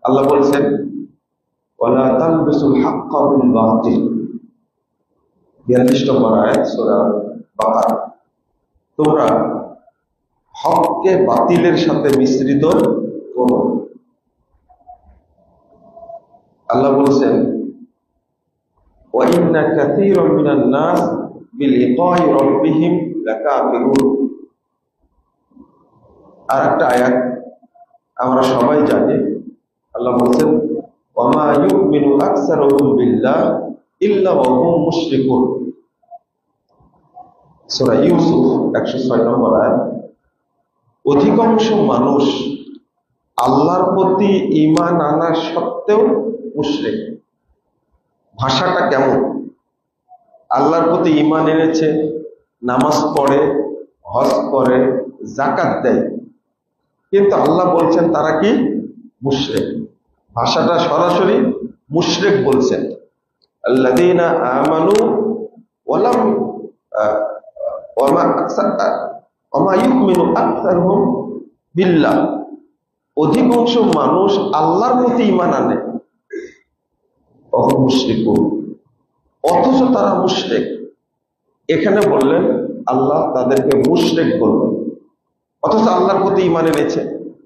আল্লাহ বলছেন ওয়ালা তালবিসুল হাক্কা বিল বাতিল, 42 নম্বর আয়াত সূরা বাকারা। তোমরা হককে বাতিলের সাথে মিশ্রিত করো। আল্লাহ বলছেন ওয়া ইন্না কাসীরাম মিনান নাস বিলিকাই রাব্বিহিম লাকাফিরুন। আর একটা আয়াত আমরা সবাই জানি, আল্লাহ বলছেন ওয়া মা ইউমিনু আকসারুহুম বিল্লাহ ইল্লা ওয়া হুম মুশরিকুন। সূরা ইউসুফ 106 নম্বর আয়াত। অধিকাংশ মানুষ আল্লাহর প্রতি ঈমান আনা সত্ত্বেও মুশরিক। ভাষাটা কেমন? আল্লাহর প্রতি ঈমান এনেছে, নামাজ পড়ে, হজ করে, যাকাত দেয়, কিন্তু আল্লাহ বলছেন তারা কি? মুশরিক। ভাষাটা সরাসরি মুশরিক বলছেন। আল্লাযীনা আমানু ওয়ালাম ওয়ামা ইউমিনু আকসারুহুম বিল্লাহ। অধিকাংশ মানুষ আল্লাহর প্রতি ঈমান আনে, মুশরিকুন, অথচ তারা মুশরিক। এখানে বললেন আল্লাহ তাদেরকে মুশরিক বলবেন, অথচ আল্লাহর প্রতি ঈমান এনেছে।